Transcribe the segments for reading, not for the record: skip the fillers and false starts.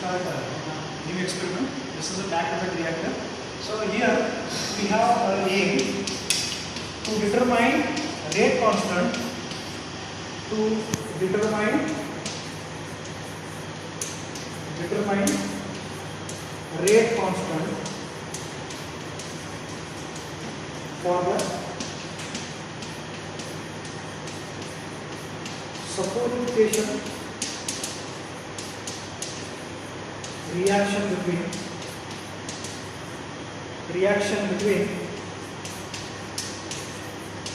start a new experiment. This is a back-to-back reactor. So here we have a aim to determine rate constant, to determine rate constant for the saponification reaction between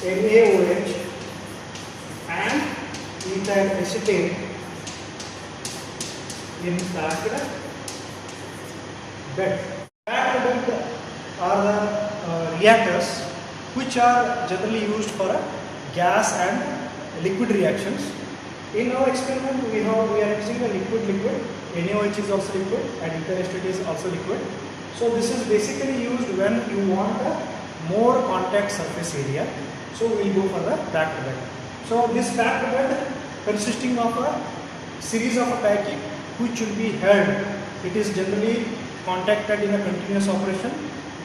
NaOH and ethyl acetate in packed bed. Packed bed are the reactors which are generally used for gas and liquid reactions. In our experiment, we are using a liquid. NaOH is also liquid and ethyl acetate is also liquid. So this is basically used when you want a more contact surface area. So we will go for the packed bed. So this packed bed consisting of a series of a packing which will be held. It is generally contacted in a continuous operation.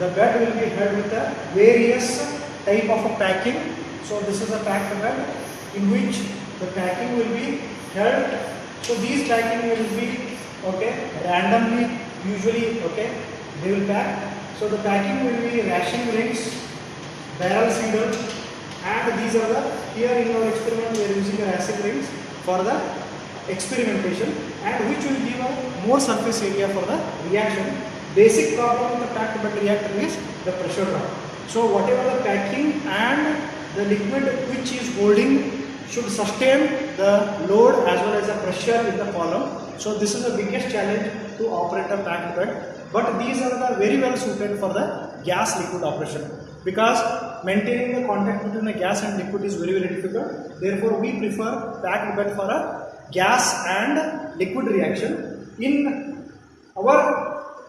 The bed will be held with a various type of a packing. So this is a packed bed in which the packing will be held. So these packing will be randomly, usually they will pack. So the packing will be rashing rings, barrel seeder, and these are the, here in our experiment we are using the rashing rings for the experimentation, and which will give a more surface area for the reaction. Basic problem with the packed bed reactor is the pressure drop. So whatever the packing and the liquid which is holding should sustain the load as well as the pressure in the column. So this is the biggest challenge to operate a packed bed. But these are the very well suited for the gas liquid operation, because maintaining the contact between the gas and liquid is very difficult. Therefore we prefer packed bed for a gas and liquid reaction. In our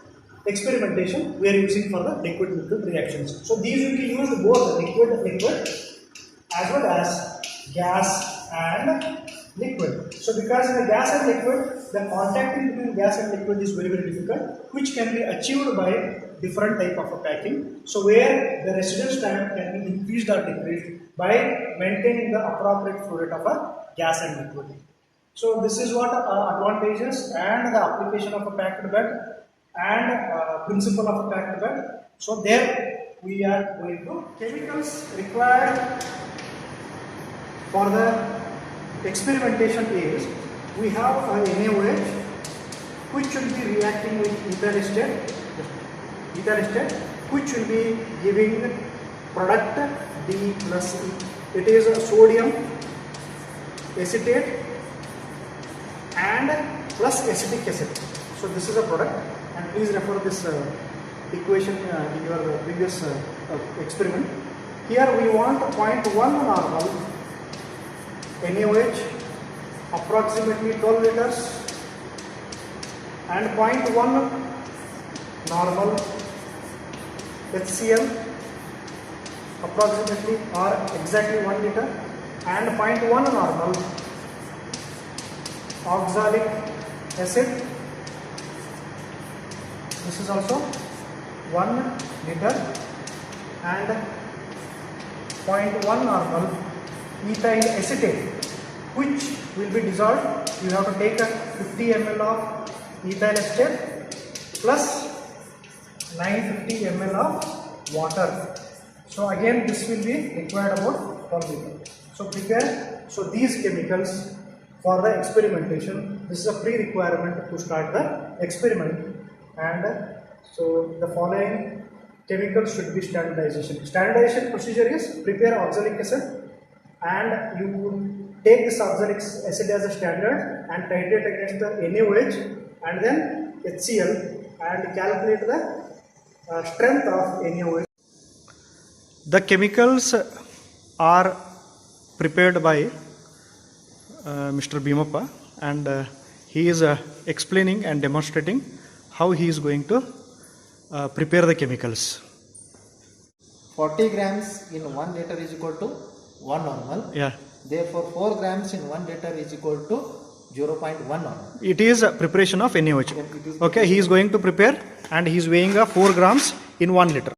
experimentation we are using for the liquid reactions. So these will be used both liquid as well as gas and liquid. So because in the gas and liquid, the contact between gas and liquid is very difficult, which can be achieved by different type of a packing. So where the residence time can be increased or decreased by maintaining the appropriate flow rate of a gas and liquid. So this is what advantages and the application of a packed bed and principle of a packed bed. So there we are going to chemicals required for the experimentation is, we have a NaOH which will be reacting with ethyl acetate, which will be giving product D plus E. It is a sodium acetate and plus acetic acid. So this is a product, and please refer this equation in your previous experiment. Here we want 0.1 normal NaOH, approximately 12 liters, and 0.1 normal HCl, approximately or exactly 1 liter, and 0.1 normal oxalic acid. This is also 1 liter, and 0.1 normal ethyl acetate, which will be dissolved. You have to take a 50 ml of ethyl acetate plus 950 ml of water. So again this will be required about 12 liters. So prepare. So these chemicals for the experimentation, this is a pre-requirement to start the experiment, and so the following chemicals should be standardization. Standardization procedure is prepare oxalic acid, and you take this oxalic acid as a standard and titrate against the NaOH and then HCl and calculate the strength of NaOH. The chemicals are prepared by Mr. Bhimappa, and he is explaining and demonstrating how he is going to prepare the chemicals. 40 grams in 1 liter is equal to 1 normal. Yeah. Therefore 4 grams in 1 liter is equal to 0.1 normal. It is a preparation of NaOH. It is Okay, he is going to prepare and he is weighing 4 grams in 1 liter.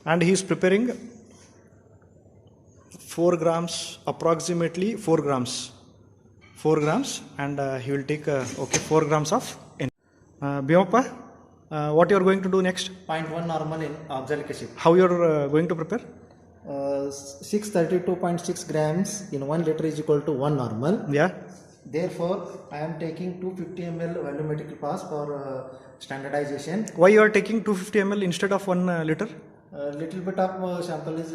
And he is preparing 4 grams, approximately 4 grams. 4 grams, and he will take 4 grams of N. Bhimappa, what you are going to do next? 0.1 normal in oxalic acid. How you are going to prepare? 632.6 grams in 1 liter is equal to 1 normal. Yeah. Therefore, I am taking 250 ml volumetric pass for standardization. Why you are taking 250 ml instead of 1 liter? Little bit of sample is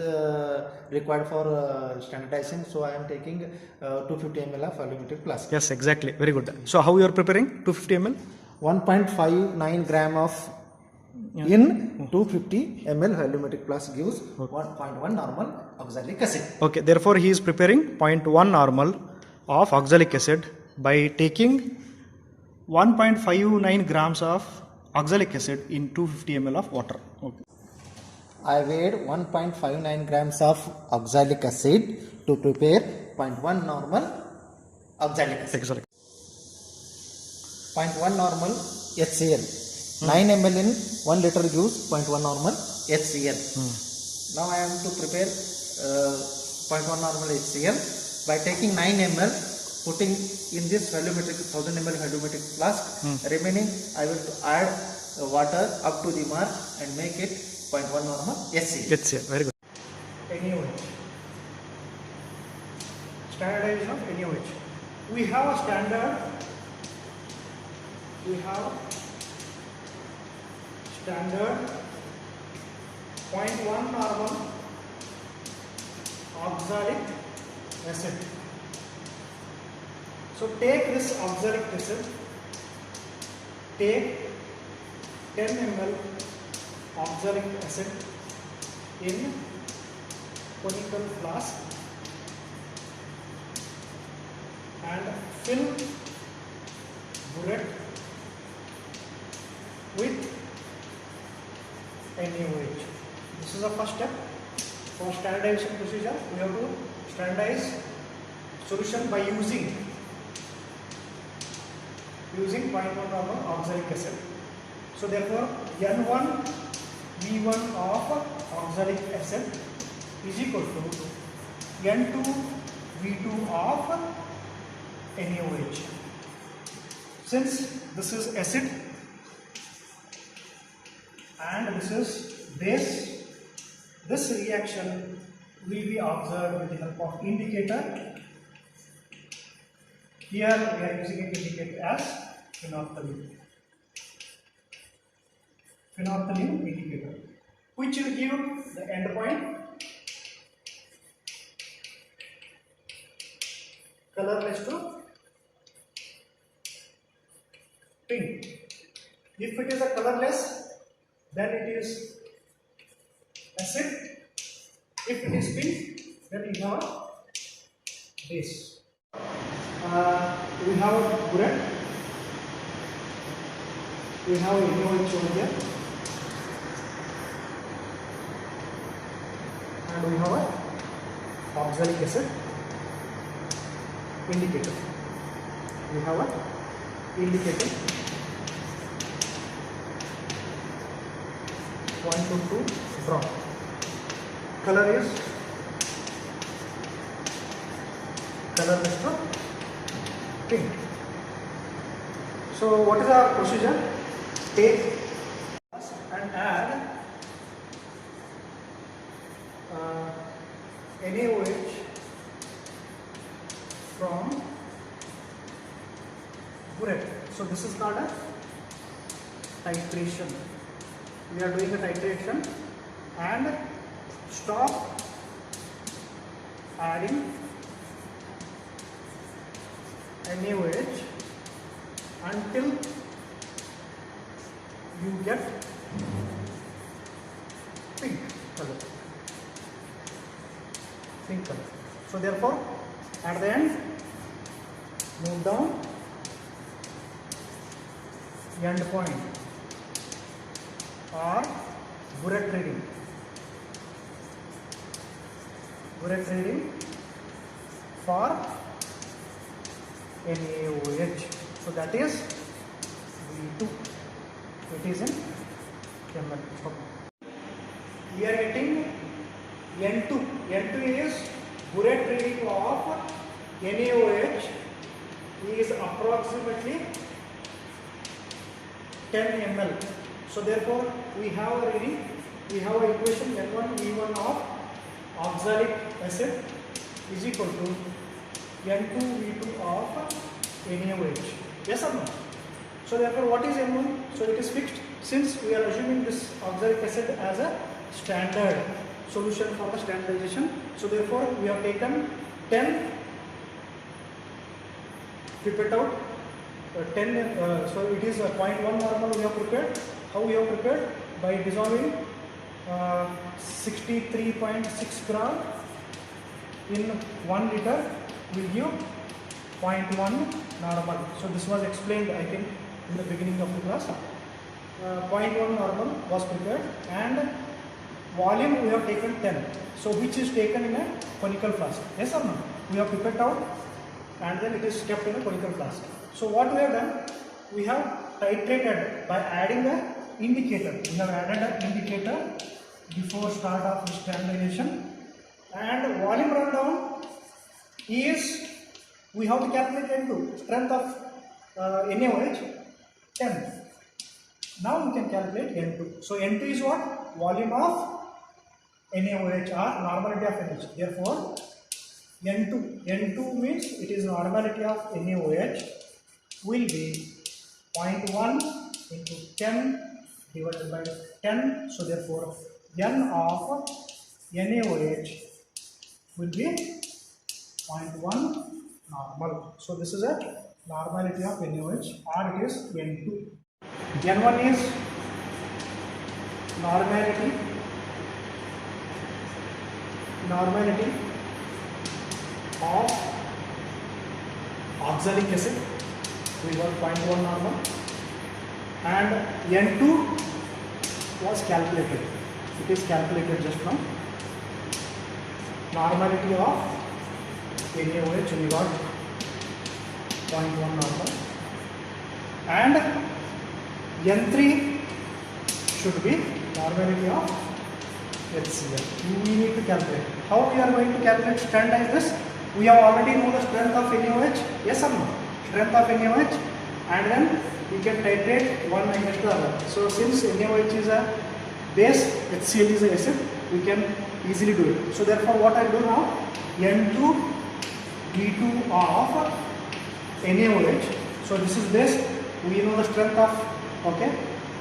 required for standardization, so I am taking 250 ml of volumetric flask. Yes, exactly. Very good. So how you are preparing 250 ml? 1.59 gram of in 250 ml volumetric flask gives 1.1 normal oxalic acid. Okay, therefore he is preparing 0.1 normal of oxalic acid by taking 1.59 grams of oxalic acid in 250 ml of water. Okay. I weighed 1.59 grams of oxalic acid to prepare 0.1 normal oxalic acid. Exactly. 0.1 normal HCl. 9 ml in 1 liter gives 0.1 normal HCl. Now I am to prepare 0.1 normal HCl by taking 9 ml, putting in this volumetric 1000 ml volumetric flask. Remaining I will add water up to the mark and make it 0.1 normal HCl. HCl, very good. NaOH. Standardization of NaOH. We have a standard. We have standard 0.1 normal oxalic acid. So take this oxalic acid, take 10 ml oxalic acid in conical flask and fill burette with NaOH. This is the first step. For standardization procedure, we have to standardize solution by using 0.1 normal oxalic acid. So therefore, N1 V1 of oxalic acid is equal to N2 V2 of NaOH. Since this is acid and this is base, this reaction will be observed with the help of indicator. Here we are using an indicator as phenolphthalein. Phenolphthalein indicator, which will give the end point colorless to pink. If it is a colorless, then it is acid. If it is pink, then we have a base. We have a burette. We have a NaOH over here. And we have a oxalic acid indicator. We have a indicator 0.22 drop. Color is colorless to pink. So what is our procedure? Take and add NaOH from burette. So this is called a titration. We are doing a titration and stop adding NaOH until you get pink color. Pink color. So therefore, at the end, move down, end point or burette reading. Burette reading for NaOH. So that is V2. It is in ml. So we are getting N2. N2 is Burette reading of NaOH is approximately 10 ml. So therefore we have a reading, we have an equation N1 V1 of oxalic acid is equal to N2 V2 of NaOH. Yes or no? So therefore what is N1? So it is fixed, since we are assuming this oxalic acid as a standard solution for the standardization. So therefore we have taken 10 pipette out 10 so it is a 0.1 normal we have prepared. How we have prepared? By dissolving 63.6 gram in 1 liter will give 0.1 normal. So this was explained I think in the beginning of the class. 0.1 normal was prepared and volume we have taken 10. So which is taken in a conical flask. Yes or no? We have prepared out and then it is kept in a conical flask. So what we have done? We have titrated by adding a indicator. We have added an indicator before start of the standardization, and volume rundown is we have to calculate N2, strength of NaOH 10. Now we can calculate N2. So N2 is what? Volume of NaOH or normality of NaOH. Therefore N2 means it is normality of NaOH will be 0.1 into 10 divided by 10. So therefore N of NaOH will be 0.1 normal. So this is a normality of NaOH, or it is N2. N1 is normality of oxalic acid. We got 0.1 normal, and N2 was calculated. It is calculated just from normality of NaOH. We got 0.1 normal, and N3 should be normality of HCl. We need to calculate. How we are going to calculate, standardize this? We have already know the strength of NaOH. Yes or no? Strength of NaOH, and then we can titrate one against the other. So since NaOH is a base, HCl is an acid, we can easily do it. So therefore what I do now, N2 V2 of NaOH. So this is base, we know the strength of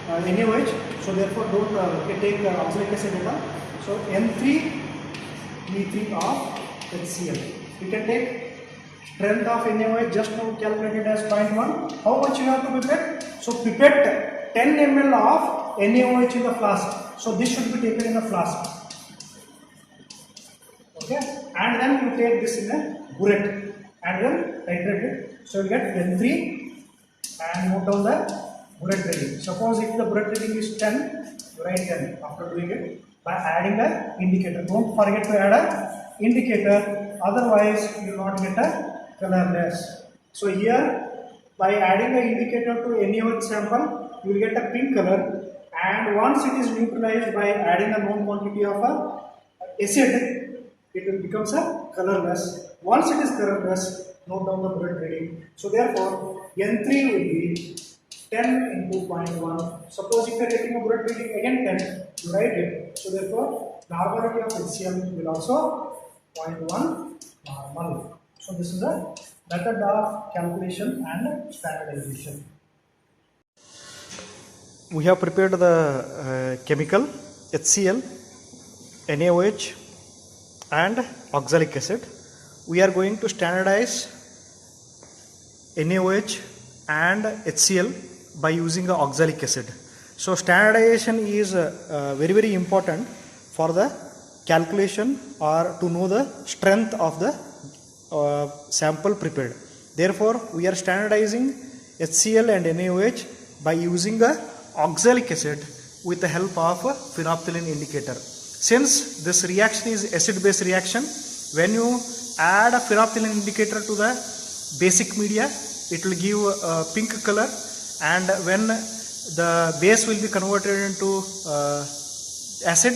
NaOH. So therefore don't take oxalic acid data. So N3 V3 of HCl. We can take strength of NaOH, just now calculated as 0.1. How much you have to pipette? So pipette 10 ml of NaOH in the flask. So this should be taken in a flask. Okay, and then you take this in a burette and then titrate it. So you get N3 and note down the burette reading. Suppose if the burette reading is 10, you write 10 after doing it by adding the indicator. Don't forget to add a indicator, otherwise you will not get a colorless. So here by adding the indicator to NaOH sample, you will get a pink color, and once it is neutralized by adding a known quantity of a acid, it will becomes a colorless. Once it is colorless, note down the burette reading. So therefore N3 will be 10 into 0.1. Suppose if you are taking a burette reading again 10, you write it. So therefore normality of HCl will also 0.1 normal. So this is a method of calculation and standardization. We have prepared the chemical HCl, NaOH and oxalic acid. We are going to standardize NaOH and HCl by using the oxalic acid. So standardization is very important for the calculation or to know the strength of the sample prepared. Therefore we are standardizing HCl and NaOH by using the oxalic acid with the help of a phenolphthalein indicator. Since this reaction is acid base reaction, when you add a phenolphthalein indicator to the basic media, it will give a pink color, and when the base will be converted into acid,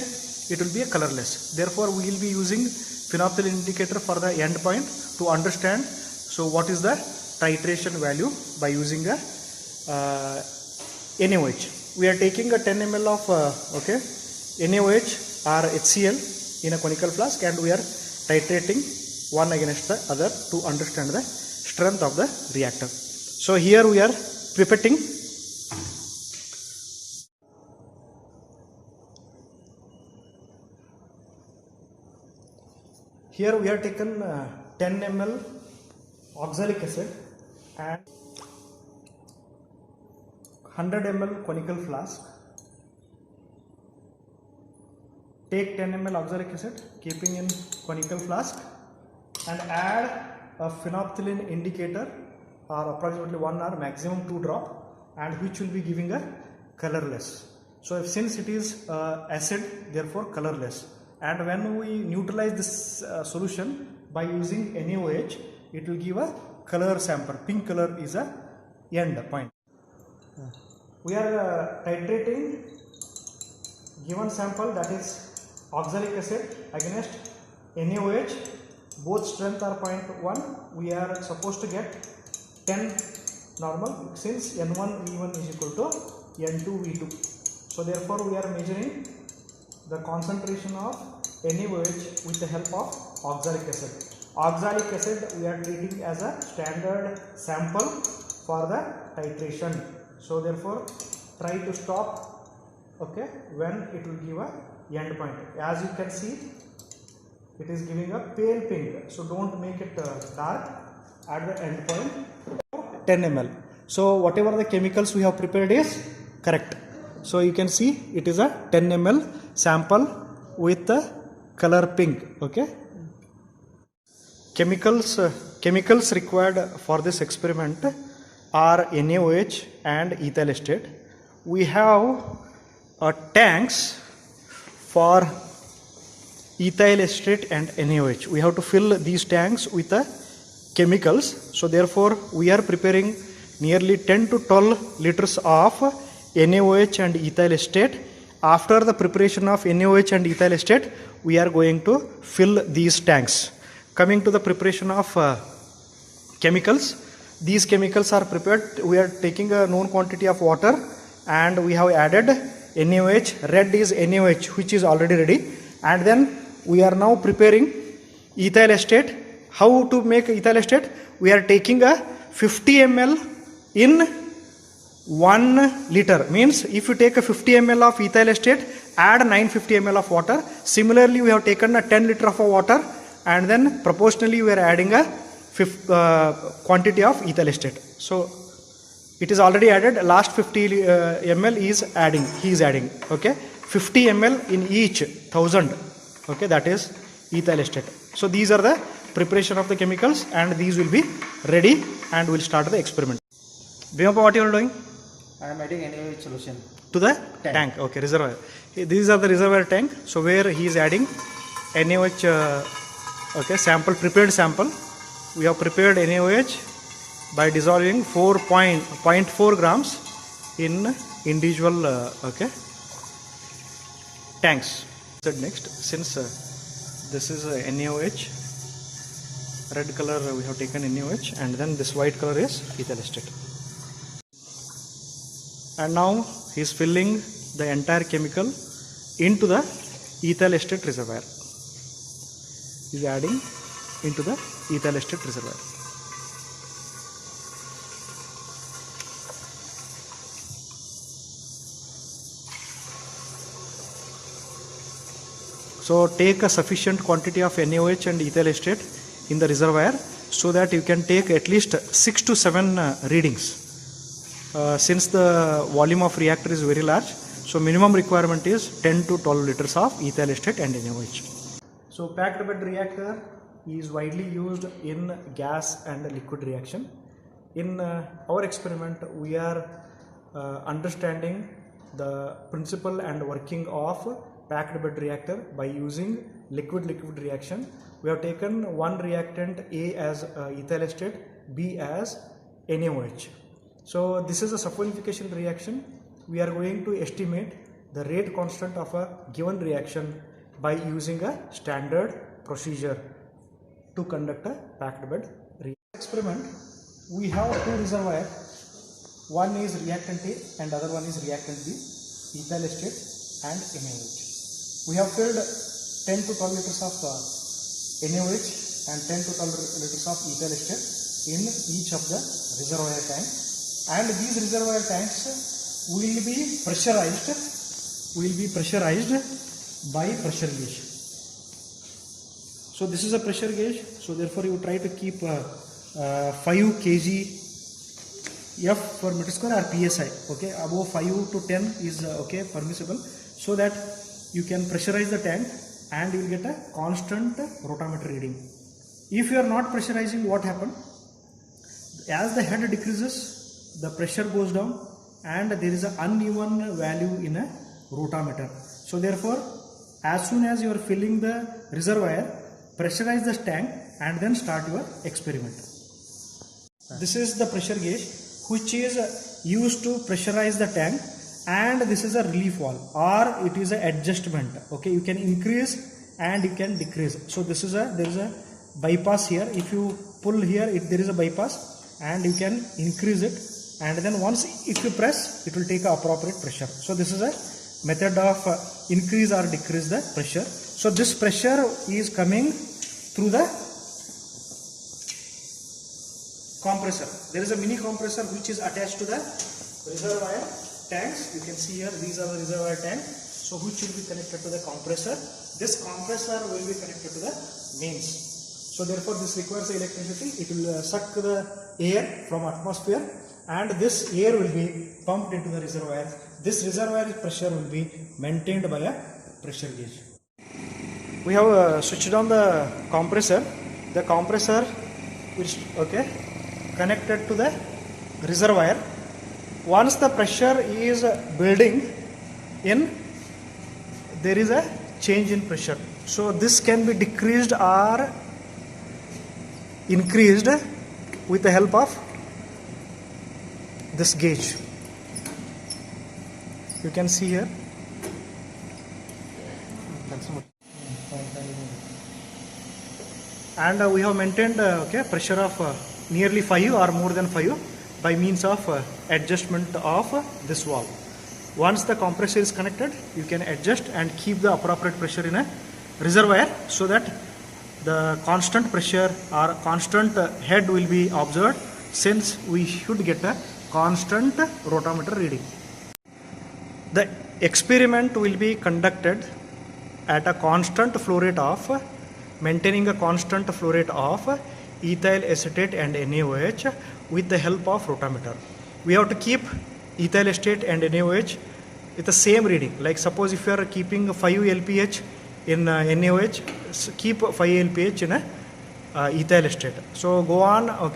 it will be a colorless. Therefore, we will be using phenolphthalein indicator for the end point to understand. So, what is the titration value by using a NaOH? We are taking a 10 ml of NaOH or HCl in a conical flask, and we are titrating one against the other to understand the strength of the reactor. So here we are pipetting. Here we have taken 10 ml oxalic acid and 100 ml conical flask. Take 10 ml oxalic acid, keeping in conical flask, and add a phenolphthalein indicator, or approximately 1 or maximum 2 drop, and which will be giving a colorless. So since it is acid, therefore colorless. And when we neutralize this solution by using NaOH, it will give a color sample. Pink color is a end point. We are titrating given sample, that is oxalic acid against NaOH. Both strength are 0.1. We are supposed to get 10 normal, since N1 V1 is equal to N2 V2. So therefore we are measuring the concentration of NaOH with the help of oxalic acid. Oxalic acid we are treating as a standard sample for the titration. So therefore try to stop when it will give a end point. As you can see, it is giving a pale pink, so don't make it dark at the end point. 10 ml. So whatever the chemicals we have prepared is correct. So you can see it is a 10 ml sample with the color pink. Chemicals required for this experiment are NaOH and ethyl acetate. We have tanks for ethyl acetate and NaOH. We have to fill these tanks with chemicals. So therefore we are preparing nearly 10 to 12 liters of NaOH and ethyl acetate. After the preparation of NaOH and ethyl acetate, we are going to fill these tanks. Coming to the preparation of chemicals, these chemicals are prepared. We are taking a known quantity of water, and we have added NaOH. Red is NaOH, which is already ready, and then we are now preparing ethyl acetate. How to make ethyl acetate? We are taking a 50 ml in 1 liter. Means if you take a 50 ml of ethyl acetate, add 950 ml of water. Similarly, we have taken a 10 liter of water, and then proportionally we are adding a quantity of ethyl acetate. So it is already added. Last 50 ml is adding. He is adding. 50 ml in each 1000. That is ethyl acetate. So these are the preparation of the chemicals, and these will be ready, and we'll start the experiment. Bhimappa, what you are doing? I am adding NaOH solution to the tank. Reservoir. These are the reservoir tank. So where he is adding NaOH sample, prepared sample. We have prepared NaOH by dissolving 0.4 grams in individual tanks. Next, since this is NaOH, red color we have taken NaOH, and then this white color is ethyl acetate. And now he is filling the entire chemical into the ethyl acetate reservoir. He is adding into the ethyl acetate reservoir. So take a sufficient quantity of NaOH and ethyl acetate in the reservoir, so that you can take at least 6 to 7 readings. Since the volume of reactor is very large, so minimum requirement is 10 to 12 liters of ethyl acetate and NaOH. So packed bed reactor is widely used in gas and liquid reaction. In our experiment, we are understanding the principle and working of packed bed reactor by using liquid-liquid reaction. We have taken one reactant A as ethyl acetate B as NaOH. So this is a saponification reaction. We are going to estimate the rate constant of a given reaction by using a standard procedure to conduct a packed bed experiment. We have two reservoirs. One is reactant A and other one is reactant B, ethyl acetate and NaOH. We have filled 10 to 12 liters of NaOH and 10 to 12 liters of ethyl acetate in each of the reservoir tank, and these reservoir tanks will be pressurized by pressure gauge. So this is a pressure gauge, so therefore you try to keep 5 kg F per meter square or PSI, okay, above 5 to 10 is okay, permissible, so that you can pressurize the tank and you will get a constant rotameter reading. If you are not pressurizing, what happens? As the head decreases, the pressure goes down and there is an uneven value in a rotameter. So therefore, as soon as you are filling the reservoir, pressurize the tank and then start your experiment. This is the pressure gauge which is used to pressurize the tank, and this is a relief valve or it is an adjustment. Okay, you can increase and you can decrease. So this is there is a bypass here. If you pull here, there is a bypass and you can increase it, and then once if you press, it will take a appropriate pressure. So this is a method of increase or decrease the pressure. So this pressure is coming through the compressor. There is a mini compressor which is attached to the reservoir tanks. You can see here, these are the reservoir tanks, so which will be connected to the compressor. This compressor will be connected to the mains. So therefore this requires electricity. It will suck the air from atmosphere and this air will be pumped into the reservoir. This reservoir pressure will be maintained by a pressure gauge. We have switched on the compressor. The compressor which connected to the reservoir. Once the pressure is building in, there is a change in pressure. So this can be decreased or increased with the help of this gauge. You can see here. And we have maintained pressure of nearly 5 or more than 5 by means of adjustment of this valve. Once the compressor is connected, you can adjust and keep the appropriate pressure in a reservoir so that the constant pressure or constant head will be observed, since we should get a constant rotameter reading. The experiment will be conducted at a constant flow rate of, maintaining a constant flow rate of ethyl acetate and NaOH with the help of rotameter. We have to keep ethyl acetate and NaOH with the same reading. Like suppose if you are keeping 5 LPH in NaOH, keep 5 LPH in ethyl acetate. So go on,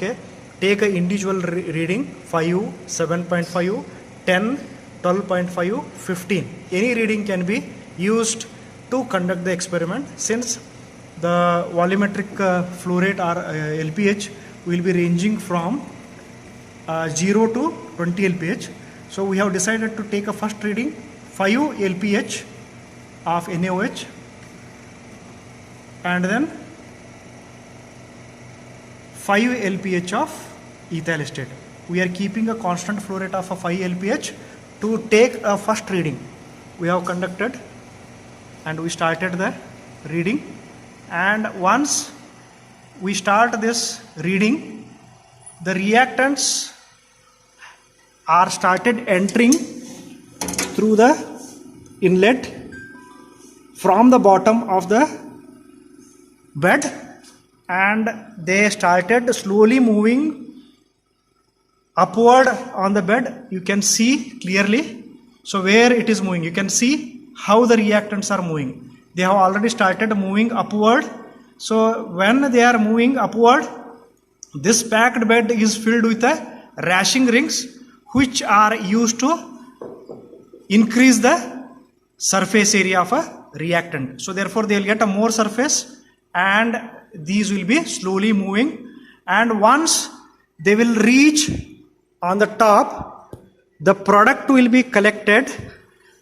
take a individual reading, 5, 7.5, 10, 12.5, 15. Any reading can be used to conduct the experiment, since the volumetric flow rate or LPH will be ranging from 0 to 20 LPH. So we have decided to take a first reading 5 LPH of NaOH and then 5 LPH of ethyl acetate. We are keeping a constant flow rate of a 5 LPH to take a first reading. We have conducted and we started the reading, and once we start this reading, the reactants are started entering through the inlet from the bottom of the bed, and they started slowly moving upward on the bed. You can see clearly. So where it is moving, you can see how the reactants are moving. They have already started moving upward. So when they are moving upward, this packed bed is filled with rashing rings, which are used to increase the surface area of a reactant. So therefore they will get a more surface, and these will be slowly moving, and once they will reach on the top. The product will be collected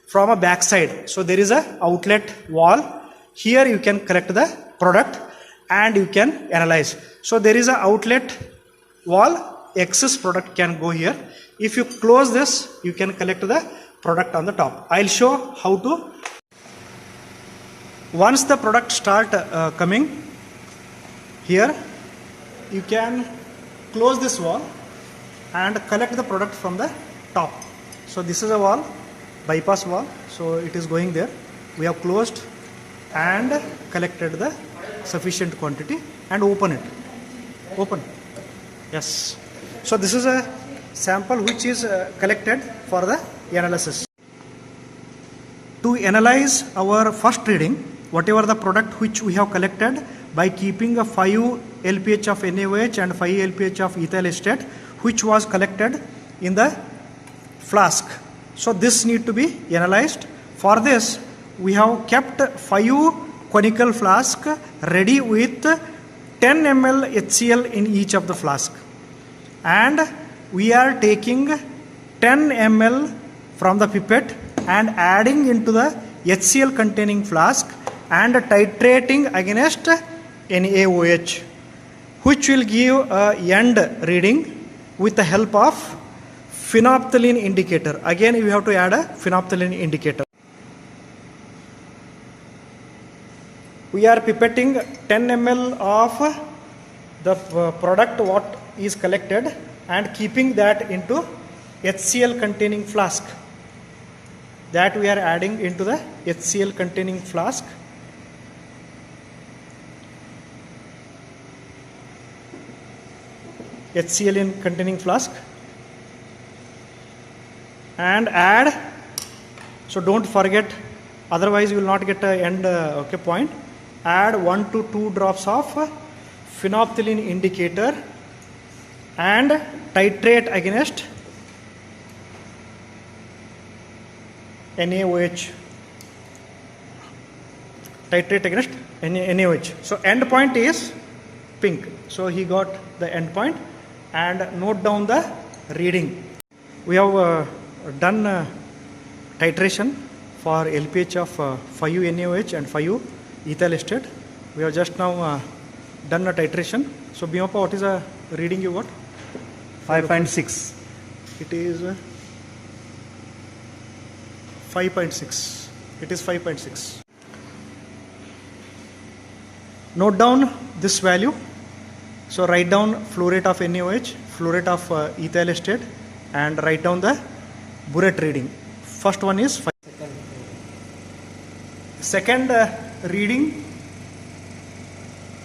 from a backside. So there is a outlet wall. Here you can collect the product and you can analyze. So there is a outlet wall, excess product can go here. If you close this, you can collect the product on the top. I'll show how to. Once the product start coming here, you can close this wall and collect the product from the top. So this is a wall, bypass wall, so it is going there. We have closed and collected the sufficient quantity and open it. Open. Yes. So this is a sample which is collected for the analysis. To analyze our first reading, whatever the product which we have collected, by keeping a 5 LPH of NaOH and 5 LPH of ethyl acetate which was collected in the flask. So this need to be analyzed. For this we have kept 5 conical flask ready with 10 ml HCl in each of the flask, and we are taking 10 ml from the pipette and adding into the HCl containing flask and titrating against NaOH, which will give a end reading with the help of phenolphthalein indicator. Again we have to add a phenolphthalein indicator. We are pipetting 10 ml of the product what is collected and keeping that into HCl containing flask. That we are adding into the HCl containing flask. HCl in containing flask and add. So don't forget, otherwise you will not get a end point. Add 1 to 2 drops of phenolphthalein indicator and titrate against NaOH. Titrate against NaOH. So end point is pink. So he got the end point, and note down the reading. We have done titration for LPH of 5 NaOH and 5 ethyl acetate. We have just now done a titration. So Bhimappa, what is the reading you got? 5.6. It is 5.6. It is 5.6. Note down this value. So write down flow rate of NaOH, flow rate of ethyl acetate, and write down the burette reading. First one is 5. Second reading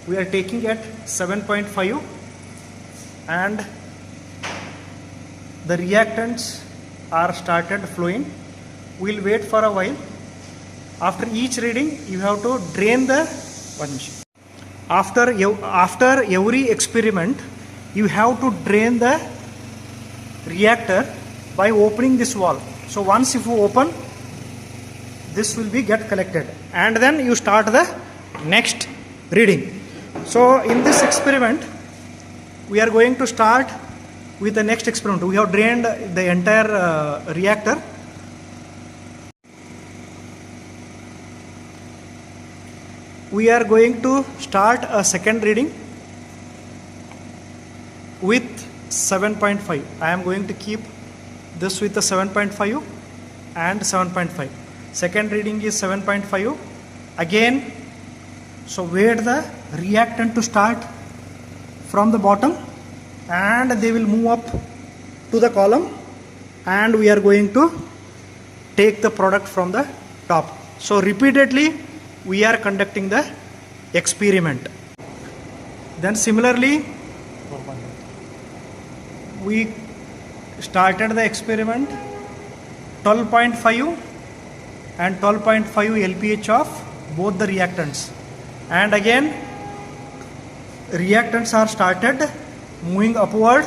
we are taking at 7.5, and the reactants are started flowing. We'll wait for a while. After each reading you have to drain the after every experiment you have to drain the reactor by opening this valve. So once if you open, this will be get collected, and then you start the next reading. So in this experiment we are going to start with the next experiment. We have drained the entire reactor. We are going to start a second reading with 7.5. I am going to keep this with the 7.5 and 7.5. Second reading is 7.5. Again, so wait the reactant to start from the bottom, and they will move up to the column, and we are going to take the product from the top. So repeatedly we are conducting the experiment. Then similarly we started the experiment 12.5 and 12.5 LPH of both the reactants, and again reactants are started moving upward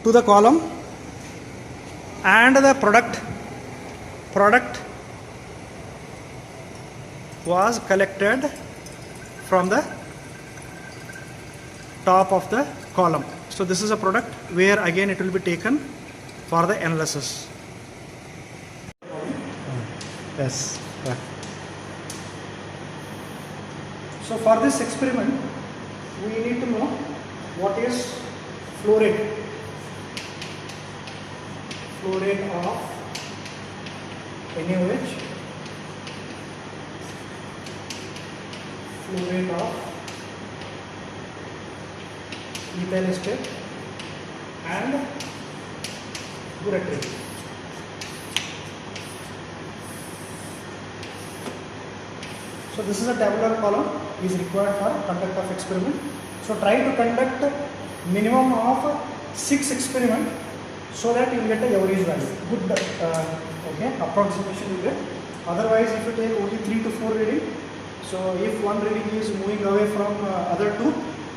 to the column, and the product was collected from the top of the column. So this is a product where again it will be taken for the analysis. Yes. Yeah. So for this experiment, we need to know what is flow rate. Flow rate of NaOH, flow rate of ethyl acetate and burette. So this is a tabular column is required for conduct of experiment. So try to conduct minimum of 6 experiment so that you will get a average value. Good okay, approximation you get. Otherwise if you take only 3 to 4 reading, so if one reading is moving away from other two,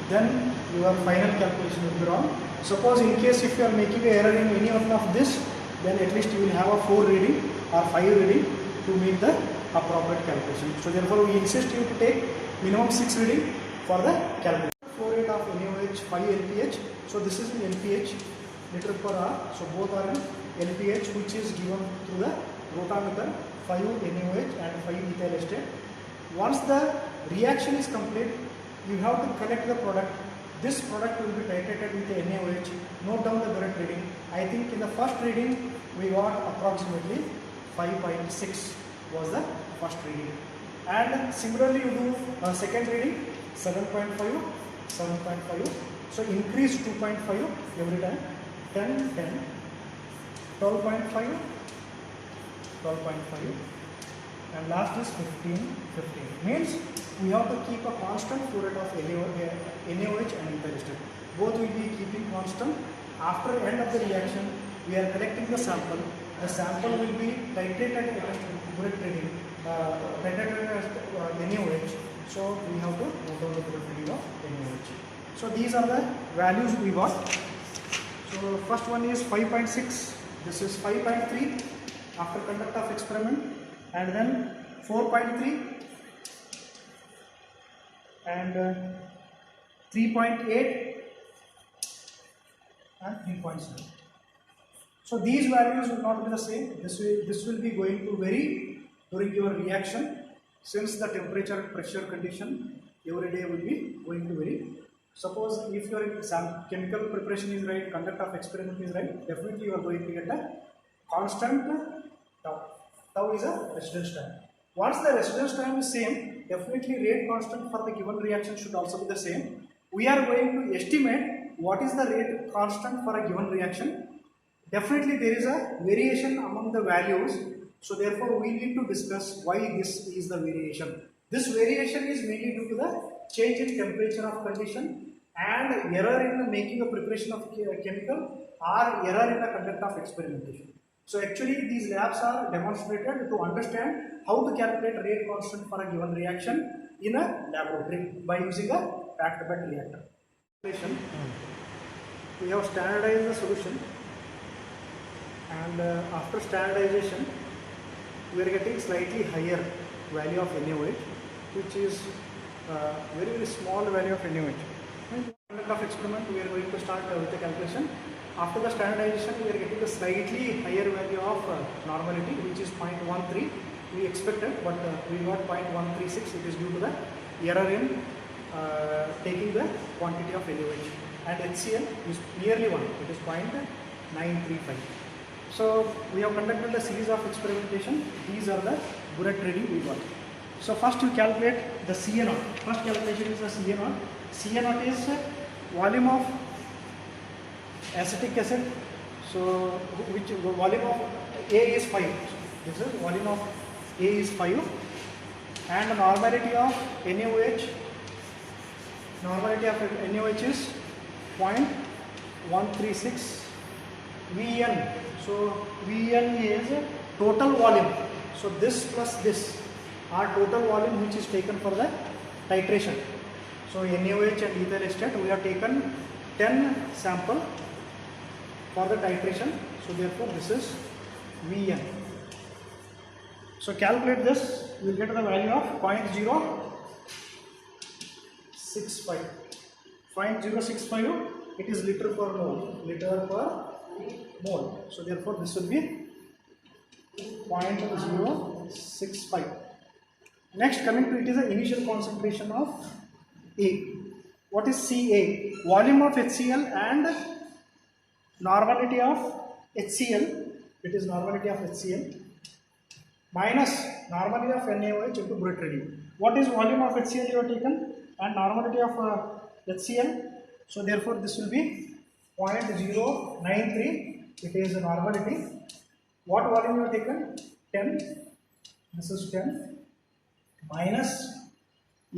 then your final calculation will be wrong. Suppose in case if you are making an error in any one of this, then at least you will have a 4 reading or 5 reading to make the appropriate calculation. So therefore we insist you to take minimum 6 reading for the calculation. Flow rate of NaOH 5 LPH. So this is in LPH, liter per hour. So both are in LPH, which is given through the rotameter, 5 NaOH and 5 ethyl acetate. Once the reaction is complete, you have to collect the product. This product will be titrated with the NaOH. Note down the burette reading. I think in the first reading we got approximately 5.6 was the first reading. And similarly you do second reading 7.5, 7.5. So increase 2.5 every time. 10, 10, 12.5, 12.5. And last is 15, 15. Means we have to keep a constant flow rate of NaOH and ethyl acetate. Both will be keeping constant. After end of the reaction, we are collecting the sample. The sample will be titrated against burette reading, titrated against NaOH. So we have to note down the burette reading of NaOH. So these are the values we got. So first one is 5.6. This is 5.3 after conduct of experiment. And then 4.3 and 3.8 and 3.7. So these values will not be the same. This will be going to vary during your reaction, since the temperature and pressure condition every day will be going to vary. Suppose if your chemical preparation is right, conduct of experiment is right, definitely you are going to get a constant tau. Tau is a residence time. Once the residence time is same, definitely rate constant for the given reaction should also be the same. We are going to estimate what is the rate constant for a given reaction. Definitely there is a variation among the values. So therefore we need to discuss why this is the variation. This variation is mainly due to the change in temperature of condition and error in the making of preparation of chemical or error in the conduct of experimentation. So actually these labs are demonstrated to understand how to calculate rate constant for a given reaction in a laboratory by using a packed bed reactor. We have standardized the solution, and after standardization we are getting slightly higher value of NaOH, which is very, very small value of NaOH. Conduct of experiment we are going to start with the calculation. After the standardization we are getting a slightly higher value of normality, which is 0.13. We expected, but we got 0.136. It is due to the error in taking the quantity of NaOH, and HCl is nearly 1. It is 0.935. So we have conducted a series of experimentation. These are the burette reading we got. So first you calculate the CA0. First calculation is the CA0. CA0 is volume of acetic acid. So which volume of A is 5. So this is volume of A is 5, and normality of NaOH. Normality of NaOH is 0.136 Vn. So Vn is total volume. So this plus this are total volume which is taken for the titration. So NaOH and ethyl acetate, we have taken 10 sample for the titration. So therefore this is Vn. So calculate this, you will get the value of 0.065. 0.065, it is liter per mole, so therefore this will be 0.065. Next, coming to it is the initial concentration of A. What is Ca? Volume of HCl and normality of HCl. It is normality of HCl minus normality of NaOH into bullet reading. What is volume of HCl you have taken and normality of HCl? So therefore this will be 0.093. It is a normality. What volume you have taken? 10. This is 10 minus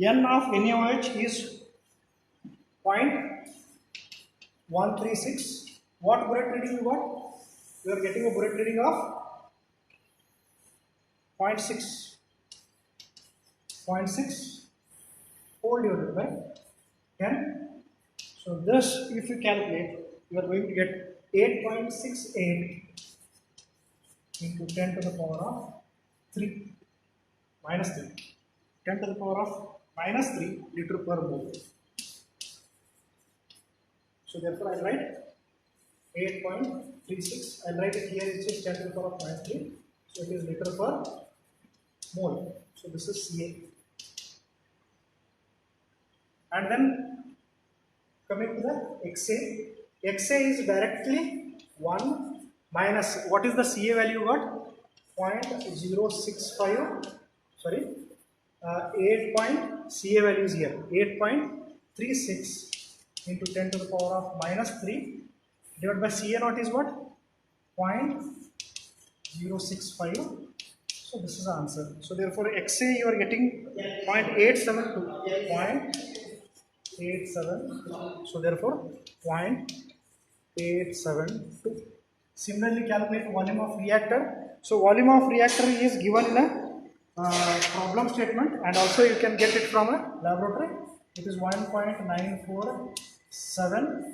N of NaOH is 0.136. What bullet reading you got? You are getting a bullet reading of 0.6 whole divided by 10. So this, if you calculate, you are going to get 8.68 into 10 to the power of 3 minus 3. 10 to the power of minus 3 liter per mole. So therefore I will write 8.36. I will write it here, it is 10 to the power of minus 3. So it is liter per mole. So this is Ca. And then coming to the Xa. Xa is directly 1 minus, what is the Ca value got? 0.065, sorry, 8. Ca value is here, 8.36 into 10 to the power of minus 3 divided by Ca naught is what? 0.065. So this is the answer. So therefore Xa you are getting 0.872. 0.872. So therefore 0.872. Similarly calculate volume of reactor. So volume of reactor is given in a problem statement, and also you can get it from a laboratory. It is 1.947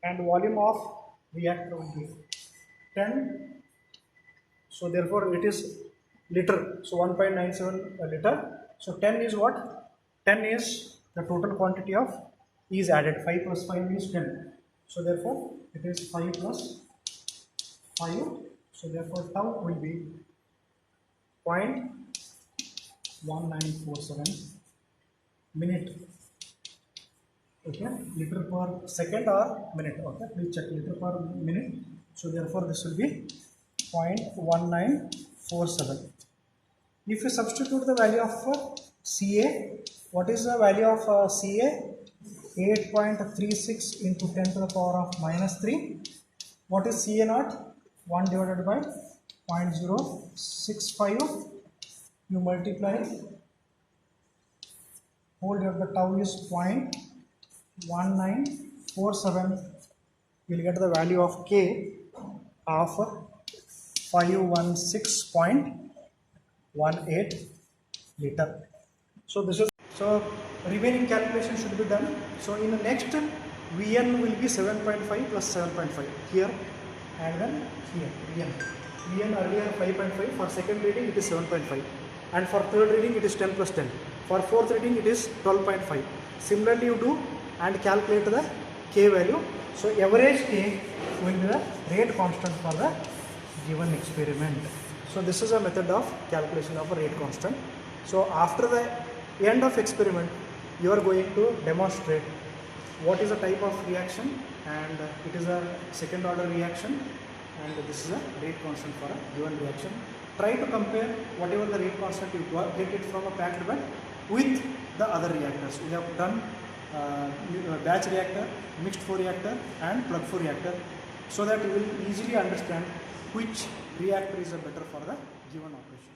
and volume of reactor will be 10. So therefore it is liter. So 1.97 liter. So 10 is what? 10 is the total quantity of E is added. 5 plus 5 is 10. So therefore it is 5 plus 5. So therefore tau will be 0.1947 minute. Okay, liter per second or minute. Okay, please check liter per minute. So therefore this will be 0.1947. If you substitute the value of Ca, what is the value of Ca? 8.36 into 10 to the power of minus 3. What is Ca naught? 1 divided by 0.065. You multiply whole divided by tau is 0.1947. You will get the value of K of 516.18 liter. So this is, so remaining calculation should be done. So in the next Vn will be 7.5 plus 7.5 here and then here Vn earlier 5.5, for second reading it is 7.5 and for third reading it is 10 plus 10, for fourth reading it is 12.5. Similarly you do and calculate the K value. So average K will be the rate constant for the given experiment. So this is a method of calculation of a rate constant. So after the end of experiment you are going to demonstrate what is the type of reaction, and it is a second order reaction and this is a rate constant for a given reaction. Try to compare whatever the rate constant you get it from a packed bed with the other reactors. We have done batch reactor, mixed flow reactor and plug flow reactor, so that you will easily understand which reactor is better for the given operation.